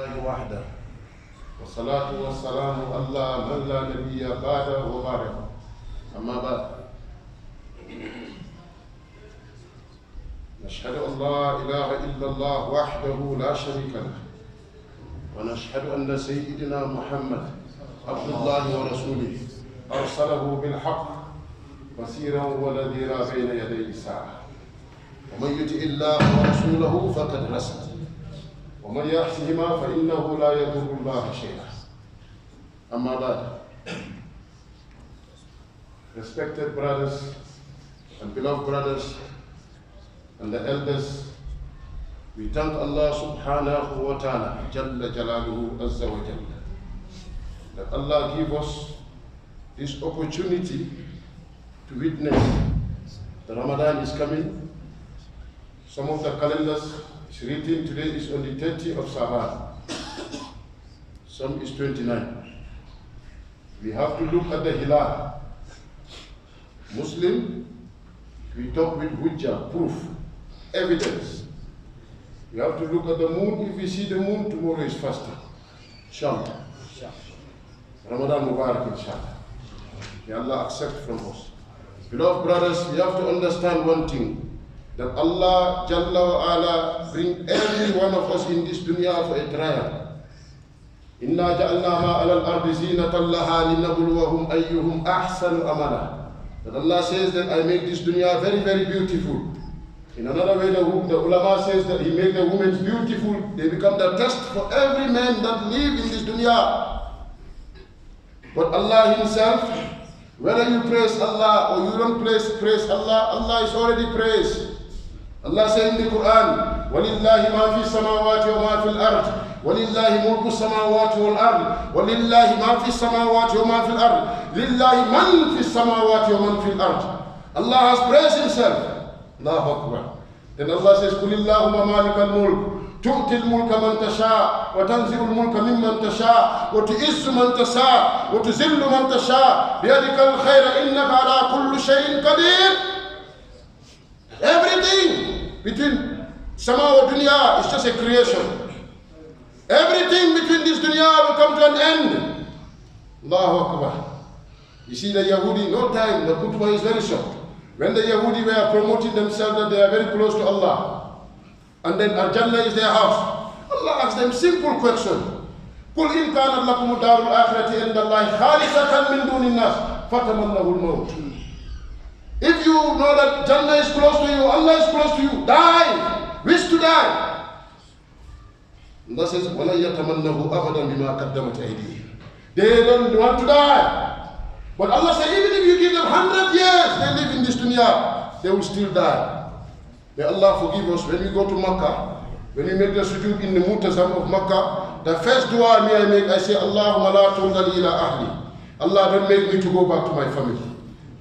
وحده والصلاة والسلام على من لا نبي بعده وبعده أما بعد نشهد أن لا إله إلا الله وحده لا شريك له ونشهد أن سيدنا محمد عبد الله ورسوله أرسله بالحق بصيرا ونذيرا بين يدي الساعة ومن يطع الله ورسوله فقد رشد ومن يعصهما فإنه لا يضر الله شيئا. أما بعد, respected brothers and beloved brothers and the elders, we thank Allah subhanahu wa ta'ala Jalla Jalaluhu Azza wa Jalla that Allah give us this opportunity to witness the Ramadan is coming. Some of the calendars is written today is on the 30th of Saban. Some is 29. We have to look at the Hilal. Muslim, we talk with hujjah, proof, evidence. We have to look at the moon. If we see the moon, tomorrow is fasting. Inshallah. Ramadan Mubarak, inshallah. May Allah accept from us. Beloved brothers, we have to understand one thing, that Allah Jalla wa Ala bring every one of us in this dunya for a trial. Inna ja'alna ma ala al-ardi zinatan laha linabluwahum ayyuhum ahsanu amala. That Allah says that I make this dunya very, very beautiful. In another way, the ulama says that He made the women beautiful. They become the test for every man that live in this dunya. But Allah Himself, whether you praise Allah or you don't praise Allah, Allah is already praised. Allah says in the Quran, وَلِلَّهِ مَا فِي السَّمَاوَاتِ وَمَا فِي الْأَرْضِ وَلِلَّهِ مُلْكُ السَّمَاوَاتِ وَالْأَرْضِ وَلِلَّهِ مَا فِي السَّمَاوَاتِ وَمَا فِي الْأَرْضِ لِلَّهِ مَنْ فِي السَّمَاوَاتِ وَمَنْ فِي الْأَرْضِ. Allah has praised Himself. Allahu Akbar. Then Allah says, قُلِ اللَّهُمَّ مَالِكَ الْمُلْكِ تُؤْتِي الْمُلْكَ مَنْ تَشَاءُ وَتَنْزِعُ الْمُلْكَ مِمَّنْ تَشَاءُ وَتُعِزُّ مَنْ تَشَاءُ وَتُذِلُّ مَنْ تَشَاءُ بِيَدِكَ الْخَيْرَ إِنَّكَ عَلَى كُلِّ شَيْءٍ قَدِيرٌ. Everything between Sama or Dunya is just a creation. Everything between this dunya will come to an end. Allahu Akbar. You see the Yahudi, no time, the khutbah is very short. When the Yahudi were promoting themselves that they are very close to Allah, and then Al-Jannah is their house, Allah asked them simple question. قُلْ إِنْ كَانَتْ لَكُمُ دَارُ الْآخِرَةِ عِنْدَ اللَّهِ خَالِصَةً مِنْ دُونِ النَّاسِ فَتَمَنَّهُ الْمَوْتِ. If you know that Jannah is close to you, Allah is close to you, die. Wish to die. Allah says, وَلَا يَتَمَنَّهُ أَبَدًا بِمَا قَدَّمَتْ أَيْدِيهِمْ. They don't want to die. But Allah says, even if you give them 100 years, they live in this dunya, they will still die. May Allah forgive us. When we go to Makkah, when we make the sujood in the Mu'tazam of Makkah, the first dua I make, I say, Allahumma la turdali ila ahli. Allah, don't make me to go back to my family.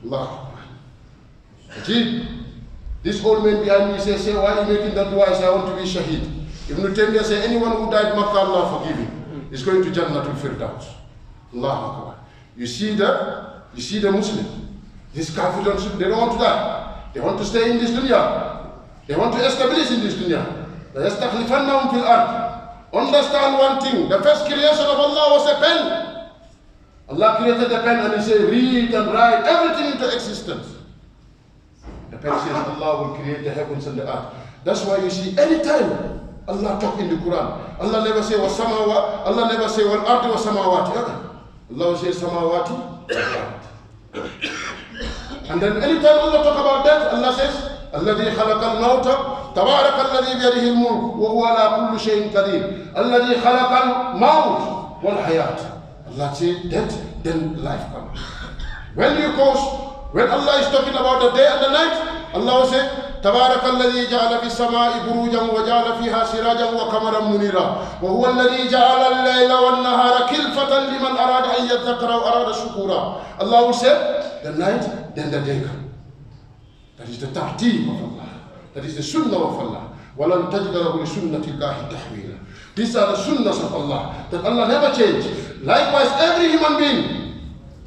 Allah. See, this old man behind me says, why are you making that dua? I say, I want to be shaheed. Ibn Taymiyyah say, anyone who died Makkah, Allah forgive him. He's going to Jannatul Firdaus. Allahu Akbar. You see the Muslim. These kafirs, they don't want to die. They want to stay in this dunya. They want to establish in this dunya. لَيَسْتَخْلِفَنَّهُمْ فِي الْأَرْضِ. Understand one thing. The first creation of Allah was a pen. Allah created the pen and He said, read and write everything into existence. The pen says Allah will create the heavens and the earth. That's why you see anytime Allah talk in the Quran, Allah never say was samawati, Allah never say wal ardi was samawati. Allah will say samawati. And then anytime Allah talk about that, Allah says, الذي خلق الموت تبارك الذي بيده الملك وهو على كل شيء قدير الذي خلق الموت والحياة. Allah says death, then life comes. When Allah is talking about the day and the night, Allah will say, تبارك الذي جعل في السماء بروجا وجعل فيها سراجا وقمرا منيرا وهو الذي جعل الليل والنهار خلفة لمن أراد أن يذكر وأراد شكورا. Allah will say, the night, then the day comes. That is the ta'teem of Allah. That is the sunnah of Allah. وَلَنْ تَجِدَ لَهُ لِسُنَّةِ اللَّهِ تَحْوِيلًا. These are the sunnahs of Allah, that Allah never change. Likewise, every human being,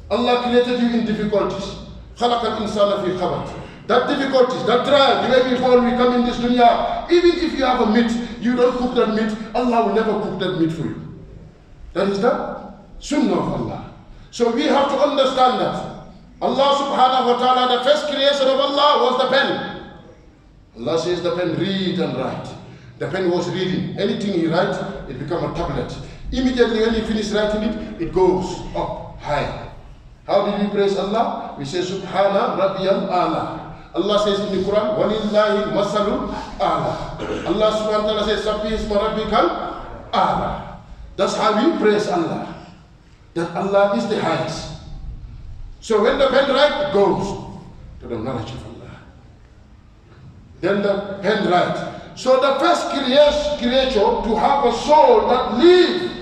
Allah created you in difficulties. خَلَقَ الْإِنسَانَ فِي خَبَرٍ. That difficulties, that trial, the way we fall, we come in this dunya, even if you have a meat, you don't cook that meat, Allah will never cook that meat for you. That is the sunnah of Allah. So we have to understand that Allah subhanahu wa ta'ala, the first creation of Allah was the pen. Allah says the pen, read and write. The pen was reading. Anything he writes, it becomes a tablet. Immediately when he finishes writing it, it goes up high. How did we praise Allah? We say Subhana Rabbiyal A'la. Allah says in the Quran, Walillahi Masalul A'la. Allah subhanahu wa ta'ala says, Sabbihisma Rabbikal A'la. That's how we praise Allah. That Allah is the highest. So when the pen writes, it goes to the knowledge of Allah. Then the pen writes. So the first creature to have a soul that lives,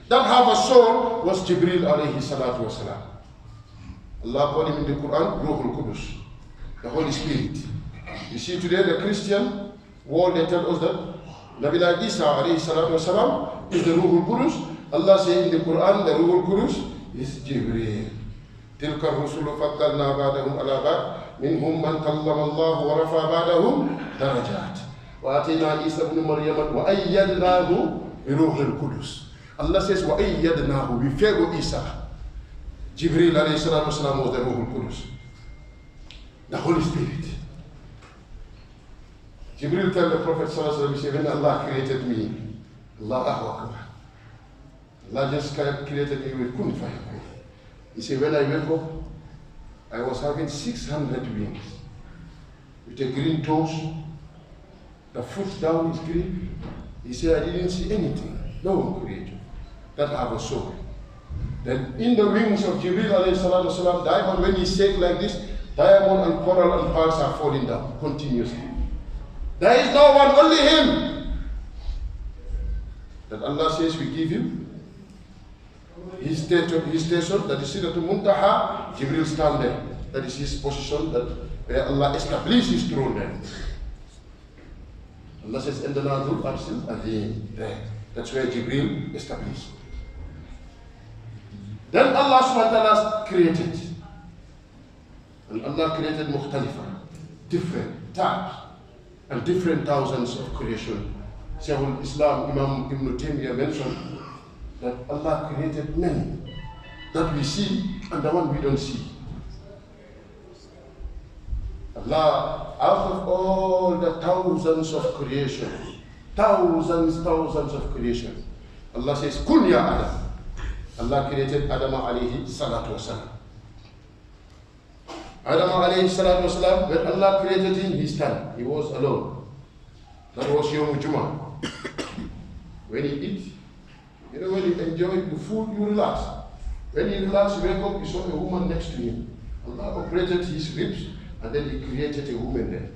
that have a soul, was Jibril alayhi salatu wasalam. Allah called him in the Quran, Ruhul Qudus, the Holy Spirit. You see today the Christian world, they tell us that Nabi Isa alayhi salatu wasalam is the Ruhul Qudus. Allah says in the Quran, the Ruhul Qudus is Jibril. تلك الرسل فضلنا بعضهم على بعض منهم من كلم الله ورفع بعضهم درجات وآتينا عيسى ابن مريم وأيدناه بروح القدس. Allah says وأيدناه, we favor Isa. Jibril alayhi salatu wasalam was the Ruhul Qudus, the Holy Spirit. Jibril tell the Prophet sallallahu alaihi wasallam, he said, when Allah created me, Allahu Akbar, Allah just created me with kun fayakun. He said, when I wake up, I was having 600 wings with a green toes. The foot down is green. He said, I didn't see anything. No one created that have a soul. Then in the wings of Jibril alayhi salatu wasalam, diamond, when he shake like this, diamond and coral and pearls are falling down continuously. There is no one, only him. That Allah says we give him his station, that is Sidratul Muntaha. Jibril stand there. That is his position, that where Allah established his throne there. Allah says, Endana Dhul Arsil Azim, there. That's where Jibril established. Then Allah subhanahu wa ta'ala created. And Allah created Mukhtalifa, different types, and different thousands of creation. Shaykh al-Islam, Imam Ibn Taymiyyah mentioned that Allah created many that we see and the one we don't see. Allah, out of all the thousands of creation, thousands of creation, Allah says, Kun ya Adam. Allah created Adam alayhi salatu wasalam. Adam alayhi salatu wasalam, when Allah created him, he stand. He was alone. That was Yom Jummah. When he eat, you know, when you enjoy the food, you relax. When you relax, you wake up, you saw a woman next to him. Allah operated his ribs, and then he created a woman there.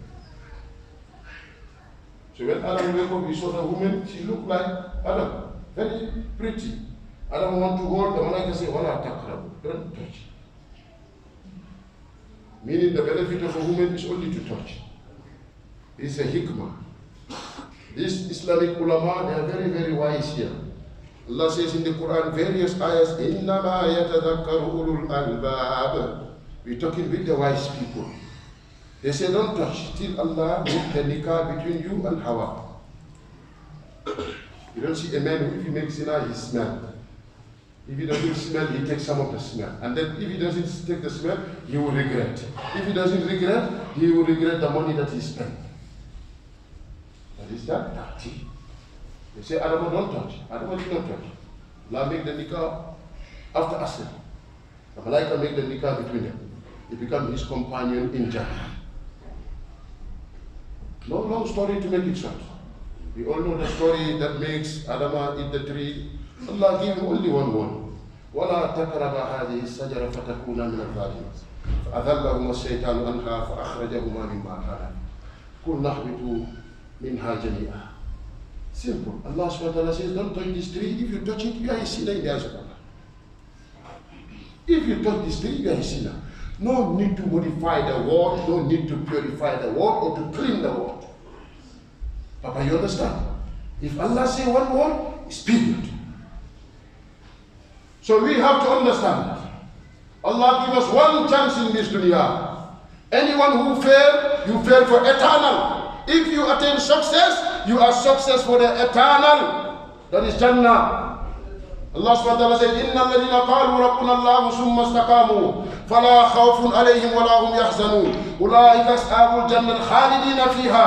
So when Adam wake up, he saw the woman, she looked like Adam, very pretty. Adam want to hold, the Malaika say, Wala takrab, don't touch. Meaning the benefit of a woman is only to touch. This is a hikmah. These Islamic ulama, they are very, very wise here. Allah says in the Quran, various ayahs, Innama yatadhakkaru ulul albab. We're talking with the wise people. They say, don't touch till Allah make the nikah between you and Hawa. You don't see a man who, if he makes zina, he smells. If he doesn't smell, he takes some of the smell. And then if he doesn't take the smell, he will regret. If he doesn't regret, he will regret the money that he spent. That is that taqti. They say, Adam, don't touch. Adam did not touch. Allah make the nikah after Asr. The Malaika make the nikah between them. He become his companion in Jannah. No long story to make it short. We all know the story that makes Adam eat the tree. Allah gave him only one word. وَلَا تَقْرَبَ هَذِهِ الشَّجَرَةَ فَتَكُونَ مِنَ الظَّالِمِينَ فَأَذَلَّهُمَا الشَّيْطَانُ عَنْهَا فَأَخْرَجَهُمَا مِمَّا كَانَ قُلْ نَهْبِطُوا مِنْهَا جَمِيعًا. Simple. Allah subhanahu wa ta'ala says, don't touch this tree. If you touch it, you are a sinner in the eyes of Allah. If you touch this tree, you are a sinner. No need to modify the word, no need to purify the word or to clean the word. Papa, you understand? If Allah say one word, it's period. So we have to understand that. Allah give us one chance in this dunya. Anyone who fail, you fail for eternal. If you attain success, you are success for the eternal. That is Jannah. Allah subhanahu wa ta'ala said, إِنَّ الَّذِينَ قَالُوا رَبُّنَا اللَّهُ ثُمَّ اسْتَقَامُوا فَلَا خَوْفٌ عَلَيْهِمْ وَلَا هُمْ يَحْزَنُونَ أُولَٰئِكَ أَصْحَابُ الْجَنَّةِ خَالِدِينَ فِيهَا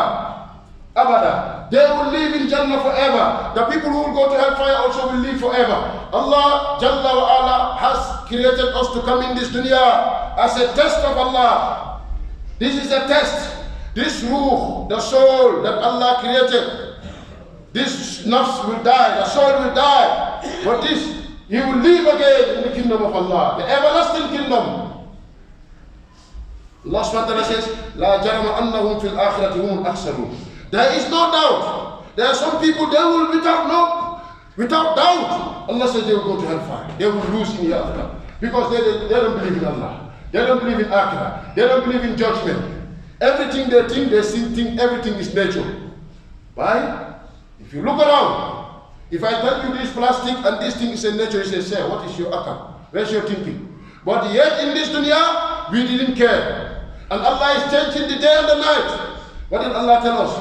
أَبَدًا. They will live in Jannah forever. The people who will go to hellfire also will live forever. Allah Jalla wa Ala has created us to come in this dunya as a test of Allah. This is a test. This ruh, the soul that Allah created, this nafs will die, the soul will die, but this, he will live again in the kingdom of Allah, the everlasting kingdom. Allah subhanahu wa ta'ala says, La jarama annahum fil akhirati humul akhsarun. There is no doubt. There are some people, they will without doubt. Allah says they will go to hellfire. They will lose in the afterlife. Because they don't believe in Allah. They don't believe in akhirah. They don't believe in judgment. Everything they think, think everything is nature. Why? If you look around, if I tell you this plastic and this thing is a nature, you say, sir, what is your akal? Where's your thinking? But yet in this dunya, we didn't care. And Allah is changing the day and the night. What did Allah tell us?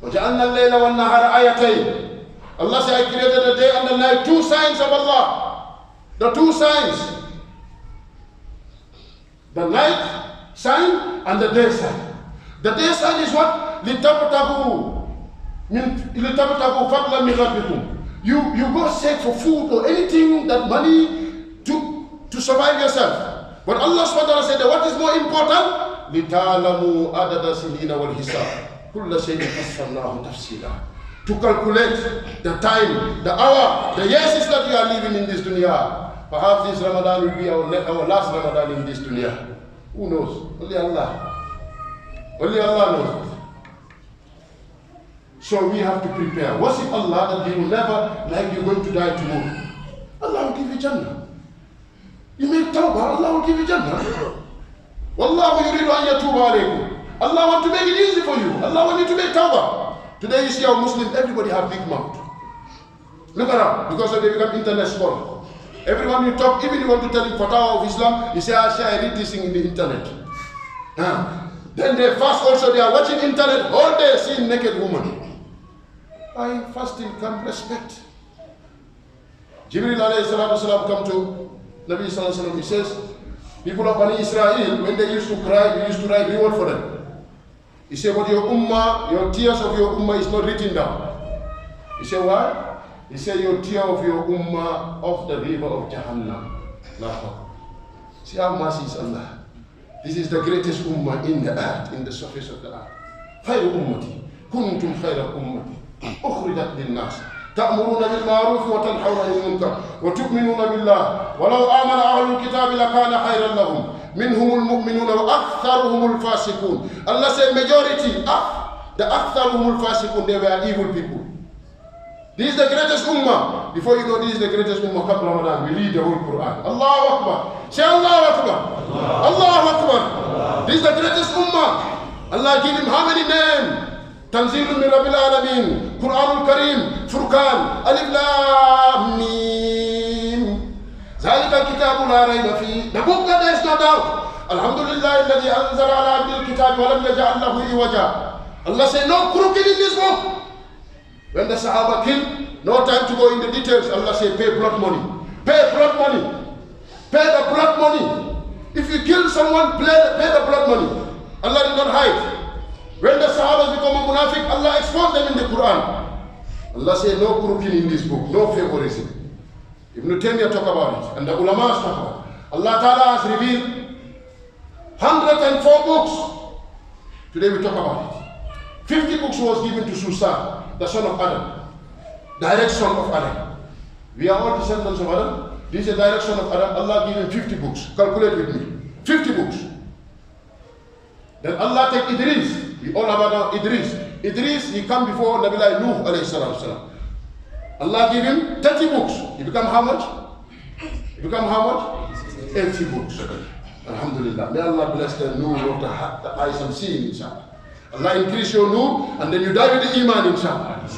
وَجَعَلْنَا اللَّيْلَ وَالنَّهَارَ آيَتَيْنِ. Allah said, I created the day and the night, two signs of Allah. The two signs. The night sign and the day sign. The day sign is what? لِتَبْتَغُوا فَضْلًا مِنْ رَبِّكُمْ. You go search for food or anything, that money to survive yourself. But Allah subhanahu wa ta'ala said that what is more important? لِتَعْلَمُوا عَدَدَ سِنِينَ وَالْحِسَابِ كُلَّ شَيْءٍ فَصَّلْنَاهُ تَفْصِيلًا. To calculate the time, the hour, the years that you are living in this dunya. Perhaps this Ramadan will be our last Ramadan in this dunya. Who knows? Only Allah. Only Allah knows it. So we have to prepare. Worship Allah that He will never, like you're going to die tomorrow. Allah will give you Jannah. You make tawbah, Allah will give you Jannah. Wallahu yuridu an yatuba alaykum. Allah want to make it easy for you. Allah want you to make tawbah. Today you see our Muslims, everybody have big mouth. Look around, because they become internet scholar. Everyone you talk, even you want to tell him fatwa of Islam, you say, I read this thing in the internet. Then they fast also, they are watching internet all day, seeing naked women. By fasting come respect. Jibril alayhi salatu wasalam come to Nabi sallallahu alayhi wa sallam. He says, people of Bani Israel, when they used to cry, we used to write reward for them. He said, but your ummah, your tears of your ummah is not written down. He said, why? He said, your tear of your ummah of the river of Jahannam. See how mercy is Allah. This is the greatest ummah in the earth, in the surface of the earth. خير أمتي كنتم خير أمتي أخرجت للناس تأمرون بالمعروف وتنحون عن المنكر وتؤمنون بالله ولو آمن أهل الكتاب لكان خيرا لهم منهم المؤمنون وأكثرهم الفاسقون. Allah said majority, the أكثرهم الفاسقون, they were evil people. This is the greatest ummah. Before you know this is the greatest ummah, come Ramadan, we read the whole Quran. Allahu Akbar. Say Allahu Akbar. Allahu Akbar. This is the greatest ummah. Allah give him how many names? Tanzilun min Rabbil Alameen, Quranul Kareem, Furqan, Alif Lam Mim. Zalika kitabu la rayba fi. The book that there is no doubt. Alhamdulillah alladhi anzala ala abdil kitab wa lam yaj'al lahu iwaja. Allah said no crooked in this book. When the Sahaba killed, no time to go in the details. Allah said pay blood money. Pay blood money. Pay the blood money. If you kill someone, pay the blood money. Allah did not hide. When the Sahabas become a munafiq, Allah exposed them in the Quran. Allah said no crooked in this book, no favorism. Ibn Taymiyyah talk about it, and the ulamas talk about it. Allah Ta'ala has revealed 104 books. Today we talk about it. 50 books was given to Susa, the son of Adam, direct son of Adam. We are all descendants of Adam. This is a direct son of Adam. Allah gave him 50 books. Calculate with me. 50 books. Then Allah take Idris. We all about Idris. Idris, he come before Nabilah Nuh alayhi salam. Allah give him 30 books. He become how much? He become how much? 80 books. Alhamdulillah. May Allah bless the Nuh of the eyes and seeing, inshallah. Allah increase your Nuh and then you die with the Iman, inshallah.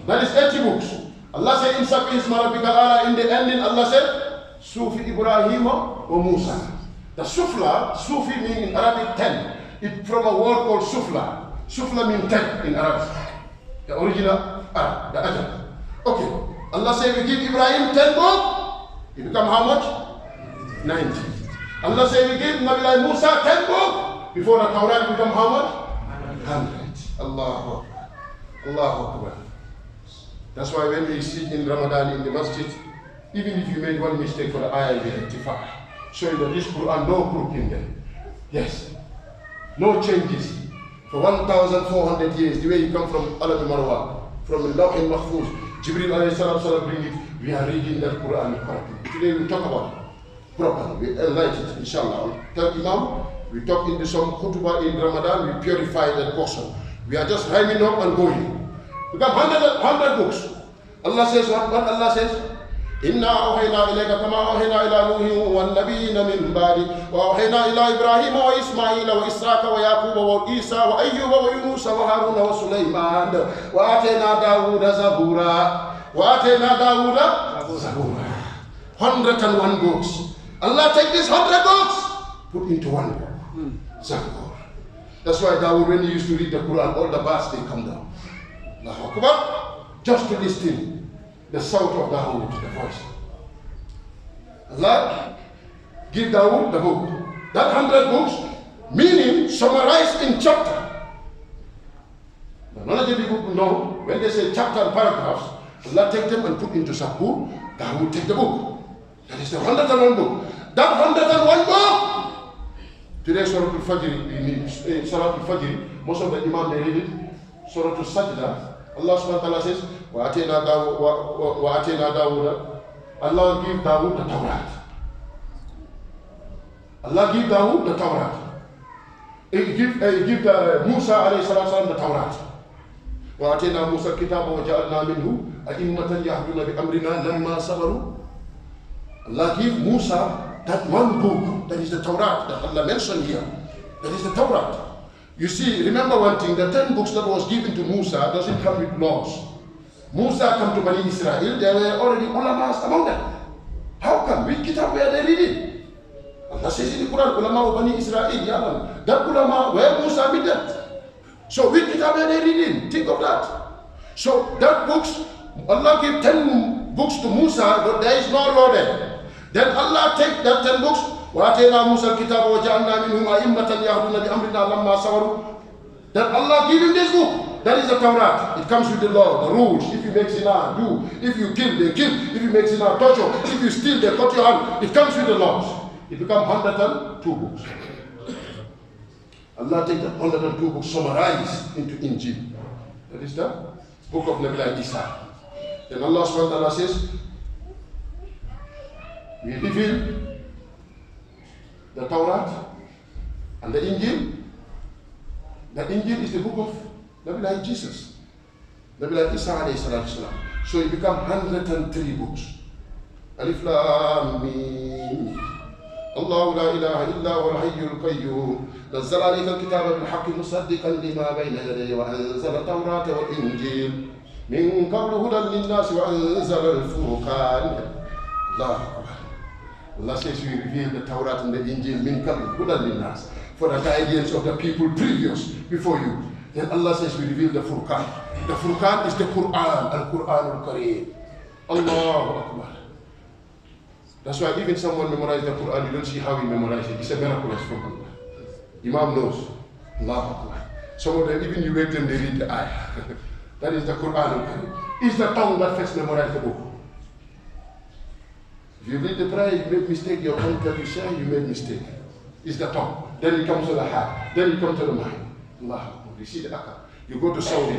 That is 80 books. Allah said in Sabi Isma Rabbika Ala, in the ending, Allah said, Sufi Ibrahim wa Musa. The Sufla, Sufi means in Arabic 10. It's from a word called Sufla. Sufla means 10 in Arabic. The original Arab, the Ajam. Okay. Allah said we give Ibrahim 10 books. It become how much? 90. Allah said we give Nabi Musa 10 books. Before the Torah become how much? 100. Allahu Akbar. Allahu Akbar. That's why when we sit in Ramadan in the masjid, even if you made one mistake for the ayah, we rectify. Showing that this Quran, no crook in there. Yes. No changes. For 1,400 years, the way you come from Alam Marwa, from Lawh al-Mahfuz, Jibril alayhi salam bring it, we are reading that Quran correctly. Today we talk about it properly, we enlighten it, inshallah. We tell Imam, we talk into some khutbah in Ramadan, we purify that portion. We are just rhyming up and going. We got 100 books. Allah says what Allah says? إنا أوحينا إليك كما أوحينا إلى نوح والنبيين من بعد وأوحينا إلى إبراهيم وإسماعيل وإسحاق ويعقوب وعيسى وأيوب ويونس وهارون وسليمان وآتينا داود زبورا 101 books. Allah take these 100 books, put into one book. Zabur. That's why Dawood, when he used to read the Quran, all the bars they come down. Allahu Akbar. Just to listen the sound of Dawood, the voice. Allah give Dawood the book. That 100 books, meaning summarized in chapter. None of the people know when they say chapter and paragraphs, Allah take them and put into Zabur. Dawood take the book. That is the 101 book. That 101 book. Today, Surah Al-Fajr, Surah Al-Fajr, most of the Imam they read it. Surah Al-Sajdah. Allah subhanahu wa ta'ala says, وَأَتَيْنَا دَاوُودَ. Allah give Dawood the Torah. Allah give Dawood the Torah. He give Musa alayhi salam the Torah. وَأَتَيْنَا مُوسَى الْكِتَابَ وَجَعَلْنَا مِنْهُ أَئِمَّةً يَهْدُونَ بِأَمْرِنَا لَمَّا صَبَرُوا. Allah give Musa that one book, that is the Torah that Allah mentioned here. That is the Torah. You see, remember one thing, the 10 books that was given to Musa doesn't come with laws. Musa come to Bani Israel, there were already ulamas among them. How come? Which kitab were they reading? Allah says in the Quran, ulama of Bani Israel, yaman. That ulama, where Musa with that? So which kitab were they reading? Think of that. So that books, Allah gave 10 books to Musa, but there is no law there. Then Allah take that 10 books, وَآتَيْنَا مُوسَى الْكِتَابَ وَجَعَلْنَا مِنْهُمْ أَئِمَّةً يَهْدُونَ بِأَمْرِنَا لَمَّا صَبَرُوا. Then Allah give him this book. That is the Torah. It comes with the law, the rules. If you make zina, do. If you kill, they kill. If you make zina, torture. If you steal, they cut your hand. It comes with the laws. It becomes 102 books. Allah take that 102 books summarized into Injil. That is the book of Nabi Isa. Then Allah subhanahu wa ta'ala says, we reveal the Torah and the Injil. The Injil is the book of Nabi Jesus, Nabi Isa alayhi salam. So it becomes 103 books. Alif Lam Mim. الله لا إله إلا هو الحي القيوم نزل عليك الكتاب بالحق مصدقا لما بين يديه وأنزل التوراة والإنجيل من قبل هدى للناس وأنزل الفرقان. الله أكبر. Allah says we reveal the Torah and the Injil min qabl hudan linnas, for the guidance of the people previous before you. Then Allah says we reveal the Furqan. The Furqan is the Quran, Al-Quran Al-Kareem. Allahu Akbar. That's why even someone memorized the Quran, you don't see how he memorized it. It's a miracle from Allah. Imam knows. Allahu Akbar. Some of them, even you wait and they read the ayah. That is the Quran Al-Kareem. It's the tongue that first memorized the book. If you read the prayer, you make mistake, your tongue tell you say you made mistake. It's the tongue. Then it comes to the heart. Then it comes to the mind. Allah. You see the akal. You go to Saudi,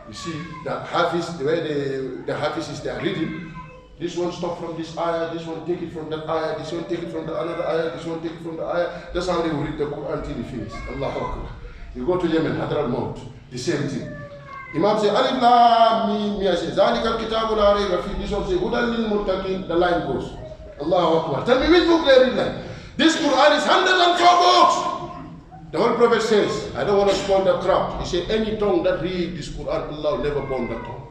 you see the Hafiz, the way the Hafiz is there reading. This one stop from this ayah, this one take it from that ayah, this one take it from the another ayah, this one take it from the ayah. That's how they will read the Quran till they finish. Allahu Akbar. You go to Yemen, Hadrat Maut, the same thing. Imam say, Alif Lam Mim, Zalika al-Kitabu la rayba fihi. This one say, Hudan lil muttaqin. The line goes. Allahu Akbar. Tell me which book they read like. This Quran is 104 books. The whole Prophet says, I don't want to spoil the crowd. He said, any tongue that read this Quran, Allah will never burn that tongue.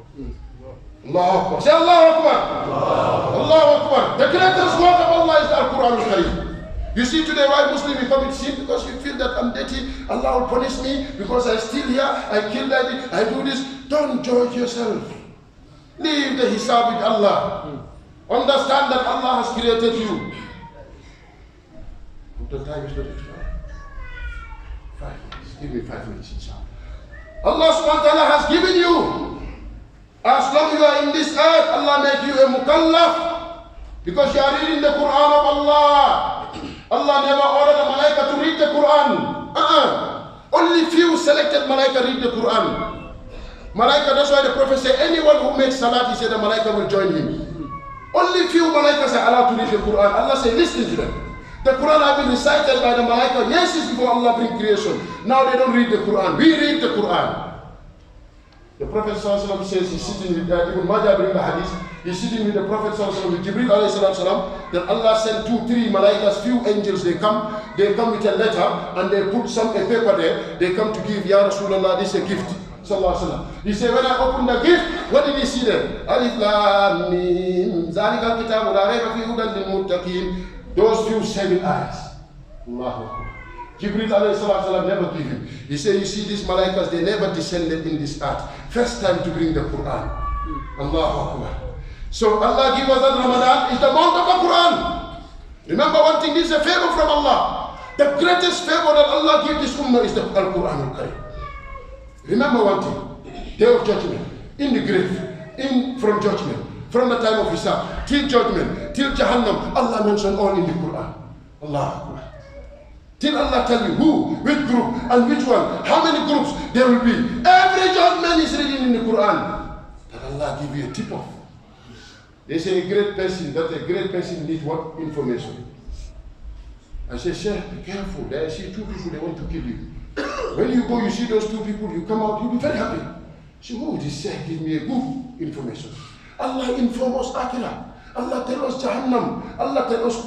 Allahu Akbar. Say Allahu Akbar. Allahu Akbar. The greatest word of Allah is the Quran Al-Kareem. You see today why Muslims commit sin? Because you feel that I'm dirty, Allah will punish me because I steal here, I kill that, I do this. Don't judge yourself. Leave the hisab with Allah. Understand that Allah has created you. The time is not expired. 5 minutes. Give me 5 minutes, inshallah. Allah subhanahu wa ta'ala has given you. As long as you are in this earth, Allah make you a mukallaf. Because you are reading the Quran of Allah. Allah never ordered a malaika to read the Quran. Only few selected malaika read the Quran. Malaika, that's why the Prophet said, anyone who makes salat, he said the malaika will join him. Only few malaikas are allowed to read the Quran. Allah said, listen to them. The Quran has been recited by the malaika years before Allah bring creation. Now they don't read the Quran. We read the Quran. The Prophet ﷺ says he's sitting with Ibn Majah bring the hadith. He's sitting with the Prophet ﷺ with Jibril ﷺ. Then Allah sent 2, 3 malaikas, few angels. They come with a letter and they put a paper there. They come to give Ya Rasulullah, this is a gift. He said, when I opened the gift, what did he see there? Alif Lam Mim, Zalika Kitabu la rayba fihi hudan lil muttaqin. Those few 7 ayahs. Allahu Akbar. Jibril alayhi salatu never gave him. He said, you see these malaikas, they never descended in this earth. First time to bring the Quran. Allahu Akbar. So Allah give us that Ramadan is the month of the Quran. Remember one thing, this is a favor from Allah. The greatest favor that Allah gives this ummah is the Quran al-Karim. Remember one thing, day of judgment, in the grave, from judgment, from the time of Hisab, till judgment, till Jahannam, Allah mentioned all in the Quran. Allah Akbar. Till Allah tell you who, which group, and which one, how many groups there will be. Every judgment is written in the Quran. That Allah give you a tip-off. They say a great person needs what? Information. I say, Sheikh, be careful. There I see 2 people, they want to kill you. When you go, you see those 2 people, you come out, you'll be very happy. Say, oh, this Sheikh give me a good information. Allah inform us Akhirah. Allah tell us Jahannam. Allah tell us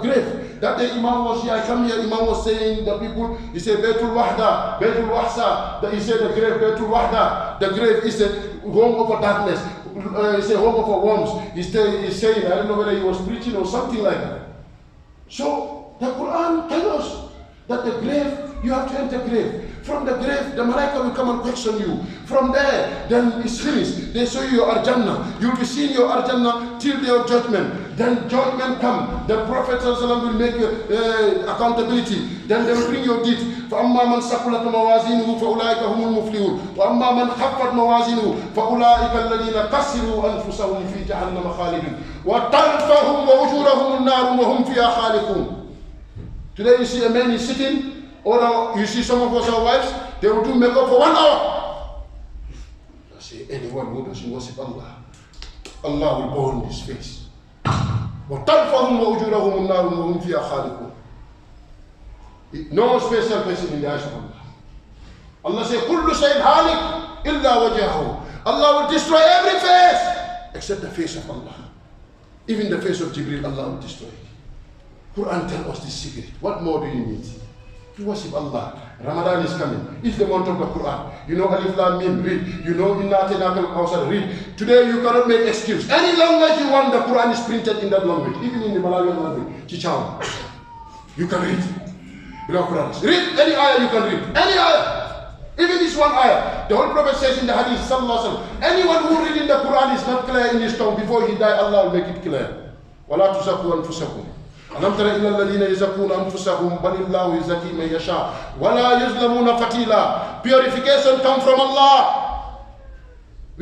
grave. That day Imam was here, I come here, Imam was saying the people, he said Baytul Wahda, Baytul Wahsa. He said the grave, Baytul Wahda. The grave is a home of darkness. It's a home of worms. He's saying, I don't know whether he was preaching or something like that. So the Quran tells us that the grave, you have to enter grave. From the grave, the malaika will come and question you. From there, then it's finished. They show you your Arjannah. You'll be seeing your Arjannah till day of judgment. Then judgment come. The Prophet ﷺ will make accountability. Then they will bring your deed. فَأَمَّا مَنْ سَقُلَتْ مَوَازِينُهُ فَأُولَٰئِكَ هُمُ الْمُفْلِحُونَ وَأَمَّا مَنْ خَفَّتْ مَوَازِينُهُ فَأُولَٰئِكَ الَّذِينَ خَسِرُوا أَنفُسَهُمْ فِي جَهَنَّمَ خَالِدُونَ وَتَلْفَهُمْ وَوُجُوهَهُمْ النَّارُ وَهُمْ فِيهَا خَالِدُونَ. Today you see a man is sitting, or you see some of us, our wives, they will do makeup for 1 hour. I say, anyone who doesn't worship Allah, Allah will burn his face. وَتَلْفَهُمْ وَوُجُوهَهُمُ النَّارُ وَهُمْ فِيهَا خَالِدُونَ. No special person in the eyes of Allah. Allah says, كُلُّ شَيْءٍ هَالِكٍ إِلَّا وَجْهَهُ. Allah will destroy every face except the face of Allah. Even the face of Jibril, Allah will destroy it. Quran tells us this secret. What more do you need? To worship Allah. Ramadan is coming. It's the month of the Quran. You know Alif Lam Mim, read. You know Inna Atinaka al-Kawthar, read. Today you cannot make excuse. Any language you want, the Quran is printed in that language. Even in the Malayalam language, Chichaw. You can read. Read any ayah you can read. Any ayah. Even this one ayah. The Holy Prophet says in the Hadith, Sallallahu Alaihi Wasallam, anyone who reading the Quran is not clear in his tongue, before he die, Allah will make it clear. وَلَا تُزَكُوا أَنفُسَكُمْ أَلَمْ تَرَ إِلَّا الَّذِينَ يَزَكُّونَ أَنفُسَهُمْ بَلِ اللَّهُ يُزَكِّي مَن يَشَاءُ وَلَا يُظْلَمُونَ فَتِيلًا. Purification comes from Allah.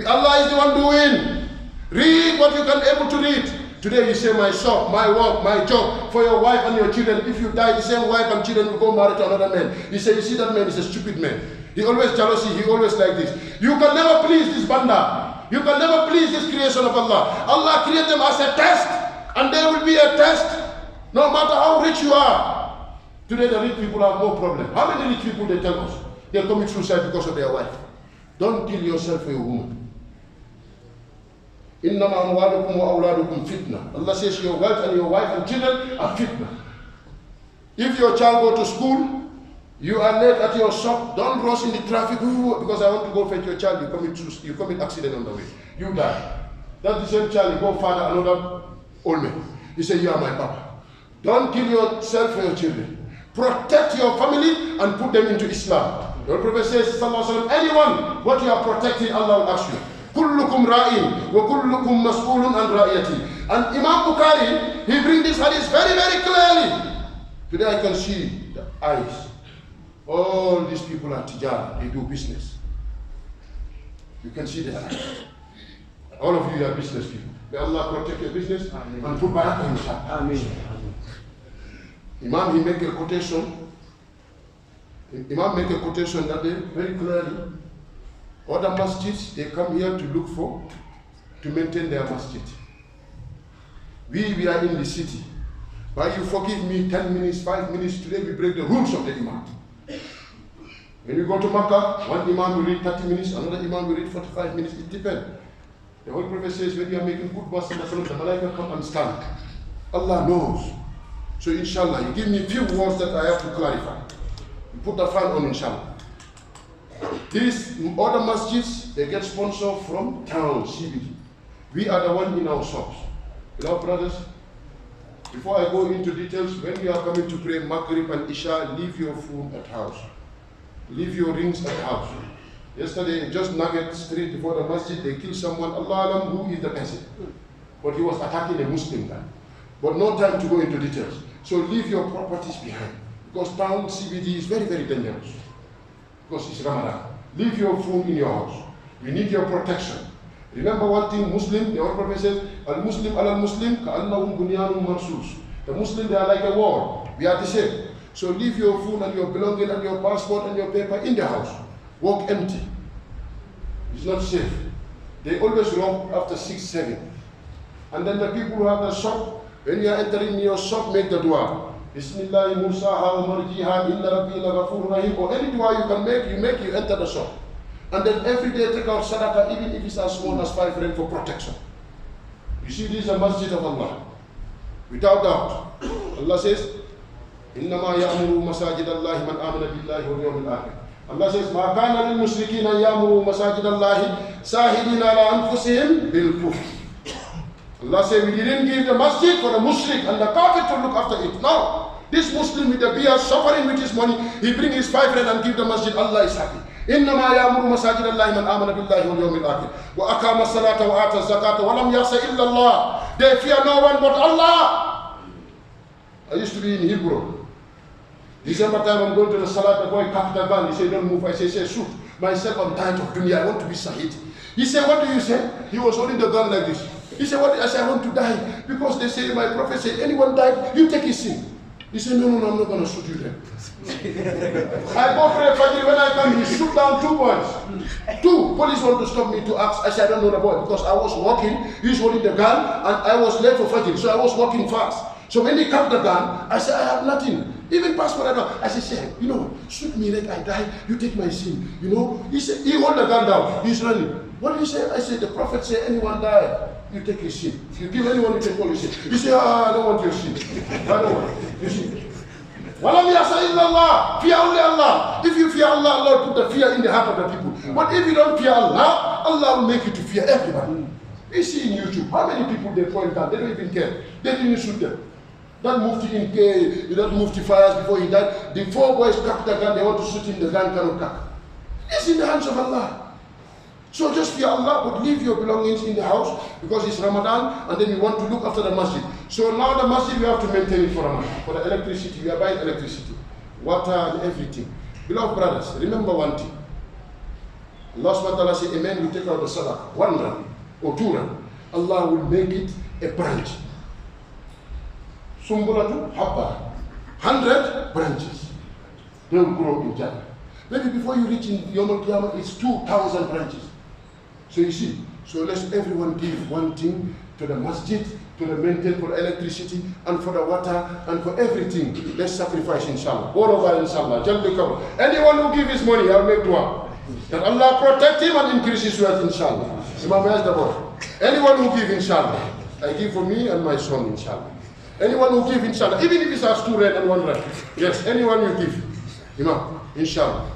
Allah is the one doing. Read what you can able to read. Today you say, my shop, my work, my job, for your wife and your children. If you die, the same wife and children will go marry to another man. You say, you see that man is a stupid man. He always jealousy, he always like this. You can never please this banda. You can never please this creation of Allah. Allah created them as a test, and there will be a test. No matter how rich you are. Today the rich people have more problem. How many rich people they tell us? They commit suicide because of their wife. Don't kill yourself for a woman. Innama amwalukum wa awladukum fitna. Allah says your wealth and your wife and children are fitna. If your child go to school, you are late at your shop, don't rush in the traffic because I want to go fetch your child. You commit accident on the way. You die. That's the same child, you go father another old man. You say, you are my papa. Don't kill yourself for your children. Protect your family and put them into Islam. The Prophet says, Sallallahu Alaihi Wasallam, anyone what you are protecting, Allah will ask you. Kullukum ra'in wa kullukum mas'ulun an ra'iyati. And Imam Bukhari, he brings this hadith very, very clearly. Today I can see the eyes. All these people are tijara, they do business. You can see their eyes. All of you are business people. May Allah protect your business and put barakah in shop. Amen. Imam, he make a quotation. Imam make a quotation that day very clearly. Other masjids, they come here to look for, to maintain their masjid. We are in the city. Why you forgive me 10 minutes, 5 minutes, today we break the rules of the Imam. When you go to Makkah, one Imam will read 30 minutes, another Imam will read 45 minutes, it depends. The Holy Prophet says when you are making good words, the Malaika come and stand. Allah knows. So inshallah, you give me a few words that I have to clarify. You put the fan on inshallah. These other masjids, they get sponsored from town, CBD. We are the one in our shops. Beloved brothers, before I go into details, when you are coming to pray Maghrib and Isha, leave your food at house. Leave your rings at house. Yesterday, just Nugget Street before the masjid, they killed someone, Allah Alam, who is the person. But he was attacking a Muslim guy. But no time to go into details. So leave your properties behind. Because town CBD is very, very dangerous. Because it's Ramadan. Leave your food in your house. You need your protection. Remember one thing, Muslim, the Holy Prophet says, Al-Muslim ala-Muslim ka'annahum bunyanun marsus. The Muslim, they are like a wall. We are the same. So leave your food and your belonging and your passport and your paper in the house. Walk empty. It's not safe. They always walk after 6, 7. And then the people who have the shop, when you are entering your shop, make the dua. Bismillah mursaha wa marjiha inna rabbi laghafur rahim. Or any dua you can make, you enter the shop. And then every day take out sadaqah, even if it's as small as 5 rand for protection. You see, this is a masjid of Allah. Without doubt. Allah says, إِنَّمَا يَأْمُرُوا مَسَاجِدَ اللَّهِ مَنْ آمَنَ بِاللَّهِ وَالْيَوْمِ الْآخِرِ. Allah says, مَا كَانَ لِلْمُشْرِكِينَ أَن يَأْمُرُوا مَسَاجِدَ اللَّهِ سَاهِدِينَ عَلَىٰ أَنفُسِهِمْ بِالْكُفْرِ. Allah says, we didn't give the masjid for the mushrik and the kafir to look after it. No. This Muslim with the beard, suffering with his money, he bring his 5 rand and give the masjid, Allah is happy. إنما يأمر مساجد الله من آمن بالله واليوم الآخر وأقام الصلاة وآتى الزكاة ولم يخش إلا الله. They fear no one but Allah. I used to be in Hebrew. December time I'm going to the salat, the boy cocked the gun. He said, don't move. I say, shoot. Myself, I'm tired of dunya. I want to be Sahid. He said, what do you say? He was holding the gun like this. He said, what? I said, I want to die. Because they say, my prophet said, anyone died, you take his sin. He said, no, I'm not going to shoot you then. I go pray Fajr. When I come, he shoot down 2 boys. 2 police want to stop me to ask. I said, I don't know the boy because I was walking. He's holding the gun and I was late for Fajr. So I was walking fast. So when he cocked the gun, I said, I have nothing. Even passport I don't. I said, you know, shoot me like I die. You take my sin. You know, he said, he hold the gun down. He's running. What did he say? I said, the prophet said, anyone die, you take his sin. If you give anyone, you take all his sin. He said, I don't want your sin. I don't want it. You see. Walam yasa illallah. Fear only Allah. If you fear Allah, Allah will put the fear in the heart of the people. But if you don't fear Allah, Allah will make you to fear everybody. You see in YouTube, how many people they point out, they don't even care. They didn't shoot them. That Mufti fires before he died. The 4 boys cocked the gun, they want to shoot him, the gun cannot cock. It's in the hands of Allah. So just fear Allah, but leave your belongings in the house because it's Ramadan and then you want to look after the masjid. So now the masjid, we have to maintain it for Ramadan. For the electricity, we are buying electricity, water and everything. Beloved brothers, remember one thing. Allah subhanahu wa ta'ala said, a man will take out the sadaqah, 1 rand or 2 rand. Allah will make it a branch. Sumbulatu habba, 100 branches. They will grow in Jannah. Maybe before you reach in Yom Al-Qiyamah, it's 2,000 branches. So you see, so let's everyone give one thing to the masjid, to the maintenance for electricity, and for the water, and for everything. Let's sacrifice, inshallah. Moreover, inshallah. Anyone who give his money, I'll make dua. That Allah protect him and increase his wealth, inshallah. Imam, where's the boy? Anyone who give, inshallah. I give for me and my son, inshallah. Anyone who give, inshallah. Even if it's as 2 rand and 1 rand. Yes, anyone you give. Imam, inshallah.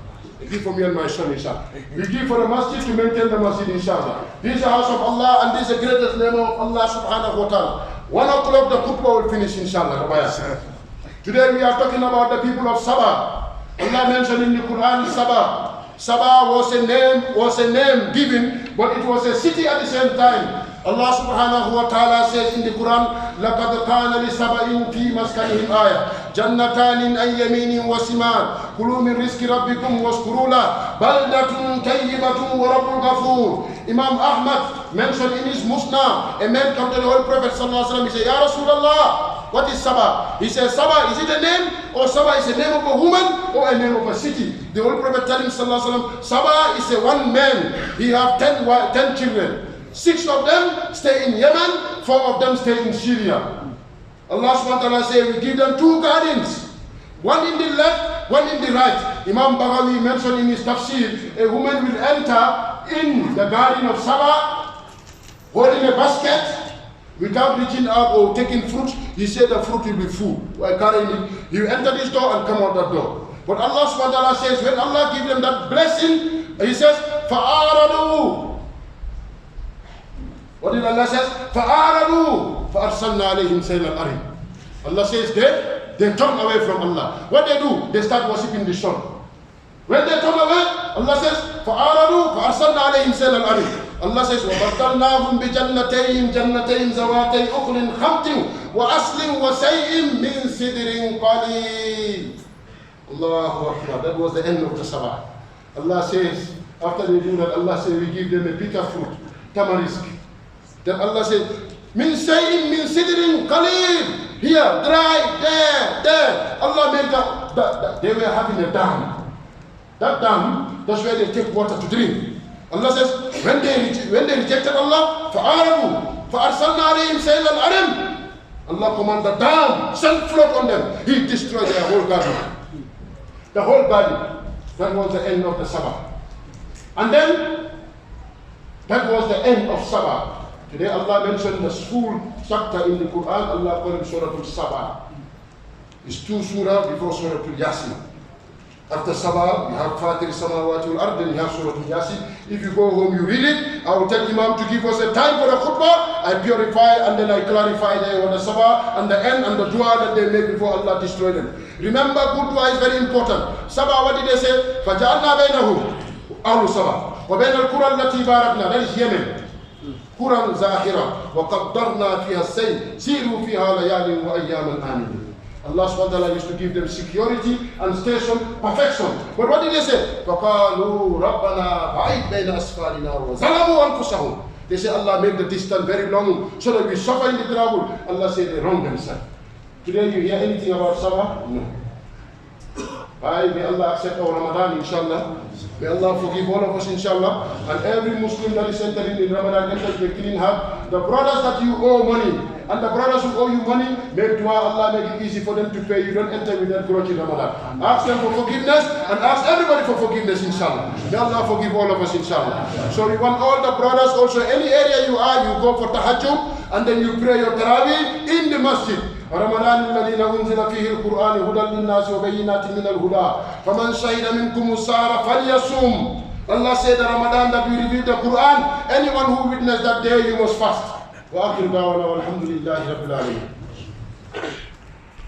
Give for me and my son, inshallah. We give for the masjid to maintain the masjid, inshallah. This is the house of Allah and this is the greatest name of Allah subhanahu wa ta'ala. 1 o'clock the khutbah will finish, inshallah. Today we are talking about the people of Sabah. Allah mentioned in the Quran Sabah. Sabah was a name given, but it was a city at the same time. Allah subhanahu wa ta'ala says in the Quran, لَقَدْ كَانَ لِسَبَإٍ فِي مَسْكَنِهِمْ آيَةٌ جَنَّتَانٍ عَنْ يَمِينٍ وَشِمَالٍ كُلُوا مِنْ رِزْقِ رَبِّكُمْ وَاشْكُرُوا لَهُ بَلْدَةٌ طَيِّبَةٌ وَرَبٌّ غَفُورٌ. Imam Ahmad mentioned in his Musnad, a man came to the Holy Prophet sallallahu alaihi wasallam. He said, Ya Rasulullah, what is Sabah? He said, Sabah, is it a name? Or Sabah is a name of a woman or a name of a city? The Holy Prophet told him sallallahu alaihi wasallam, Sabah is a one man. He have 10 children. 6 of them stay in Yemen, 4 of them stay in Syria. Allah subhanahu wa ta'ala says, we give them 2 gardens, one in the left, one in the right. Imam Baghawi mentioned in his tafsir, a woman will enter in the garden of Sabah holding a basket without reaching out or taking fruit. He said the fruit will be full. While carrying it, you enter this door and come out that door. But Allah subhanahu wa ta'ala says, when Allah gives them that blessing, He says, فَأَعْرَضُوا. What did Allah say? فَأَعْرَضُوا فَأَرْسَلْنَا عَلَيْهِمْ سَيْلَ الْأَرِمِ. Allah says they turn away from Allah. What they do? They start worshipping the sun. When they turn away, Allah says, فَأَعْرَضُوا فَأَرْسَلْنَا عَلَيْهِمْ سَيْلَ الْأَرِمِ. Allah says, وَبَدَّلْنَاهُمْ بِجَنَّتَيْهِمْ جَنَّتَيْهِمْ زَوَاتَيْ أُخْلٍ خَمْطٍ وَأَصْلٍ وَشَيْءٍ مِّن سِدْرٍ قَلِيلٍ. Allahu Akbar. That was the end of the Sabah. Allah says, after they do that, Allah says, we give them a bitter fruit, tamarisk. Then Allah said, min shay'in min sidrin qalil. Here, dry, there. Allah made that they were having a dam. That dam, that's where they take water to drink. Allah says, when they rejected Allah, فَأَعْرَضُوا فَأَرْسَلْنَا عَلَيْهِمْ سَيْلَ الْأَرِمِ. Allah commanded the dam, send flood on them. He destroyed their whole garden. The whole garden. That was the end of the Sabah. And then, that was the end of Sabah. Today Allah mentioned the full chapter in the Quran. Allah called it Surah Al-Sabah. It's 2 surah before Surah Al-Yasin. After Sabah, we have Fatir Samawati wal Ard, then we have Surah Al-Yasin. If you go home, you read it. I will tell Imam to give us a time for the khutbah. I purify and then I clarify there on the Sabah and the end and the dua that they make before Allah destroy them. Remember, good dua is very important. Sabah, what did they say? فَجَعَلْنَا بَيْنَهُمْ أَهْلُ Sabah وَبَيْنَ الْقُرَى الَّتِي بَارَكْنَا. That is Yemen. قُرًى زَاهِرَةً وَقَدَّرْنَا فِيهَا السَّيْرَ سِيرُوا فِيهَا لَيَالٍ وَأَيَّامًا آمِنِينَ. Allah subhanahu wa ta'ala used to give them security and station perfection. But what did they say? فَقَالُوا رَبَّنَا بَعِدْ بَيْنَ أَسْفَارِنَا وَظَلَمُوا أَنفُسَهُم. They say Allah made the distance very long so that we suffer in the trouble. Allah said they wrong themselves. Today you hear anything about Sabah? No. May Allah accept our Ramadan, inshallah. May Allah forgive all of us, inshallah. And every Muslim that is entering in Ramadan enters with a clean heart. The brothers that you owe money, and the brothers who owe you money, make dua, Allah make it easy for them to pay. You don't enter with that grudge in Ramadan. Ask them for forgiveness, and ask everybody for forgiveness, inshallah. May Allah forgive all of us, inshallah. So we want all the brothers also, any area you are, you go for tahajjud, and then you pray your tarawih in the masjid. رمضان الذين أنزل فيه القرآن هدى للناس وبينات من الهدى فمن شهد منكم الشهر فليصم. Allah said that Ramadan that we revealed the Quran, anyone who witnessed that day, you must fast. وآخر دعوانا والحمد لله رب العالمين.